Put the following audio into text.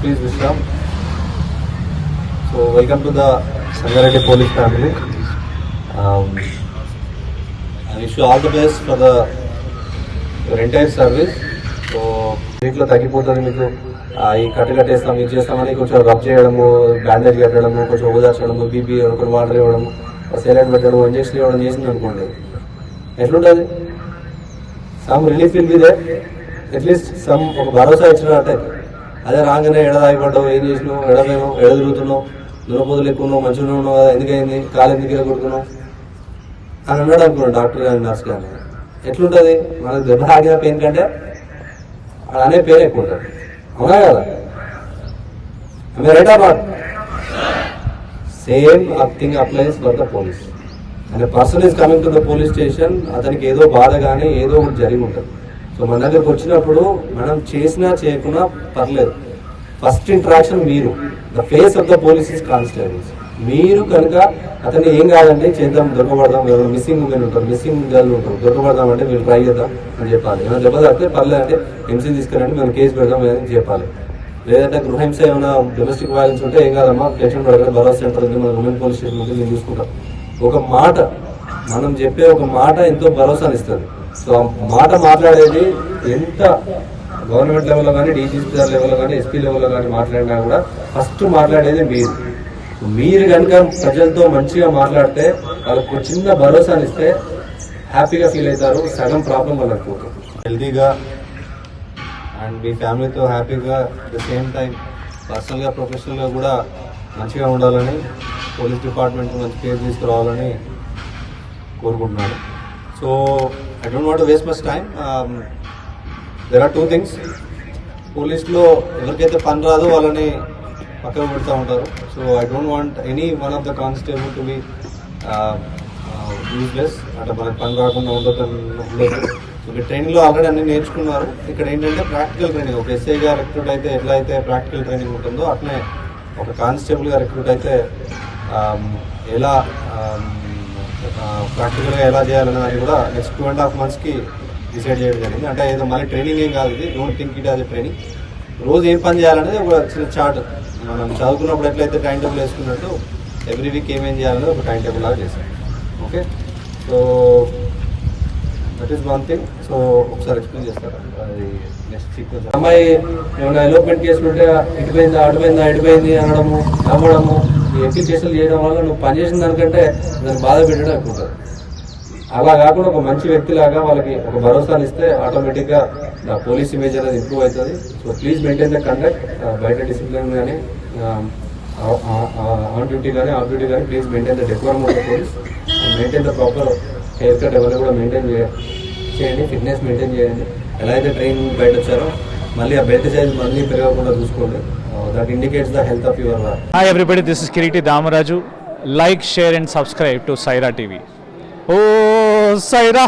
please Vishram. So welcome to the Sangareddy Police family. I wish you all the best for your entire service. So దీంట్లో తగ్గిపోతుంది మీకు ఈ కట్టేస్తాం ఇది చేస్తామని కొంచెం రబ్ చేయడము, బ్యాండేజ్ కట్టడము, కొంచెం ఓదార్చడము, బీపీ ఒకటి వాటర్ ఇవ్వడము, సైలెంట్ పెట్టడం, ఇంజక్షన్ ఇవ్వడం చేసింది అనుకోండి, ఎట్లుంటుంది? Some relief will be there, at least some ఒక భరోసా ఇచ్చినట్టే. అదే రాగానే ఎడదాగిపడ్డావు, ఏం చేసినావు, ఎడలేను, ఎడ తిరుగుతున్నావు, దురపోతులు ఎక్కువ ఉన్నావు, మంచిగా ఉన్నావు కదా, ఎందుకైంది, కాలు ఎందుకు కొడుతున్నావు అని అన్నాడు అనుకున్నాడు డాక్టర్ కానీ నర్స్ కానీ. ఎట్లుంటుంది? మనకు దెబ్బ ఆగిన పెయిన్ కంటే అది అనే పెయిన్ ఎక్కువ ఉంటుంది, అవునా కదా? Right are not? Same thing applies for the police. And person is coming to the police station, అతనికి ఏదో బాధ కానీ ఏదో ఒకటి జరిగి ఉంటుంది. సో మన దగ్గరకు వచ్చినప్పుడు మనం చేసినా చేయకున్నా పర్లేదు, ఫస్ట్ ఇంటరాక్షన్ మీరు, the face of the police is constables. మీరు కనుక అతన్ని ఏం కాదండి చేద్దాం, దొరకబడదాం, ఎవరు మిస్సింగ్ ఉమెన్ ఉంటారు, మిస్సింగ్ గర్ల్ ఉంటారు, దొరకబడదాం అంటే వీళ్ళు ట్రై చేద్దాం అని చెప్పాలి. ఏమైనా దెబ్బ తాకితే పర్లేదంటే ఎంసీ తీసుకెళ్ళండి, మేము కేసు పెడదాం అని చెప్పాలి. లేదంటే గృహహింస ఏమైనా డొమెస్టిక్ వైలెన్స్ ఉంటే ఏం కాదమ్మా, టెన్షన్ పడగా భరోసా సెంటర్ ఉంది, మన ఉమెన్ పోలీస్ స్టేషన్ ఉంది, మేము చూసుకుంటాం. ఒక మాట, మనం చెప్పే ఒక మాట ఎంతో భరోసాని ఇస్తుంది. సో ఆ మాట మాట్లాడేది ఎంత గవర్నమెంట్ లెవెల్లో కానీ, డీజీపీ లెవెల్లో కానీ, ఎస్పీ లెవెల్లో కానీ మాట్లాడినా కూడా ఫస్ట్ మాట్లాడేది మీరు. మీరు కనుక ప్రజలతో మంచిగా మాట్లాడితే, వాళ్ళకు చిన్న భరోసాని ఇస్తే హ్యాపీగా ఫీల్ అవుతారు, సగం ప్రాబ్లం వాళ్ళకి పోతుంది. హెల్తీగా అండ్ మీ ఫ్యామిలీతో హ్యాపీగా అట్ ద సేమ్ టైం పర్సనల్గా ప్రొఫెషనల్గా కూడా మంచిగా ఉండాలని, పోలీస్ డిపార్ట్మెంట్ మంచి కేర్ తీసుకురావాలని కోరుకుంటున్నాను. So I don't want to waste much time. There are 2 things. పోలీస్లో ఎవరికైతే పని రాదో వాళ్ళని పక్కన పెడతా ఉంటారు. So I don't want any one of the constable to be useless, అంటే మనకు పని రాకుండా ఉండదు. సో మీరు ట్రైనింగ్లో ఆల్రెడీ అన్ని నేర్చుకున్నారు. ఇక్కడ ఏంటంటే ప్రాక్టికల్ ట్రైనింగ్, ఒక ఎస్ఐగా రిక్రూట్ అయితే ఎట్లా అయితే ప్రాక్టికల్ ట్రైనింగ్ ఉంటుందో అట్లనే ఒక కానిస్టేబుల్గా రిక్రూట్ అయితే ఎలా ప్రాక్టికల్గా ఎలా చేయాలనేది కూడా నెక్స్ట్ 2.5 months డిసైడ్ చేయడం జరిగింది. అంటే ఏదో మళ్ళీ ట్రైనింగ్ ఏం కాదు, ఇది don't think it as a training. రోజు ఏం పని చేయాలనేది ఒక చిన్న చార్ట్, మనం చదువుకున్నప్పుడు ఎట్లయితే టైం టేబుల్ వేసుకున్నట్టు ఎవ్రీ వీక్ ఏమేం చేయాలనేది ఒక టైం టేబుల్ లాగా చేశాను. Okay, so that is one thing. So ఒకసారి ఎక్స్ప్లెయిన్ చేస్తారా అది నెక్స్ట్ సీక్వెన్స్? అమ్మాయి ఏమైనా ఎలోప్మెంట్ కేసులు ఉంటే ఇటుపోయిందా అటుపోయిందా ఇటుపోయింది అనడము, నమ్మడము, ఈ అప్లికేషన్లు చేయడం వల్ల నువ్వు పనిచేసిన దానికంటే దాన్ని బాధ పెట్టడం ఎక్కువ ఉంటుంది. అలా కాకుండా ఒక మంచి వ్యక్తిలాగా వాళ్ళకి ఒక భరోసాని ఇస్తే ఆటోమేటిక్గా పోలీస్ ఇమేజ్ అనేది ఇంప్రూవ్ అవుతుంది. So please maintain the conduct, బయట డిసిప్లిన్ కానీ, ఆన్ డ్యూటీ కానీ ఆఫ్ డ్యూటీ కానీ, please maintain the decorum of the police, maintain the proper hair cut ఎవరైనా కూడా మెయింటైన్ చేయండి, ఫిట్నెస్ మెయింటైన్ చేయండి. ఎలా అయితే ట్రైనింగ్ బయట వచ్చారో మళ్ళీ ఆ బెల్ట్ సైజ్ మళ్ళీ పెరగకుండా చూసుకోండి. That indicates the health of your work. Hi everybody, this is Kiriti Damaraju. Like, share and subscribe to Saira TV. Oh, Saira!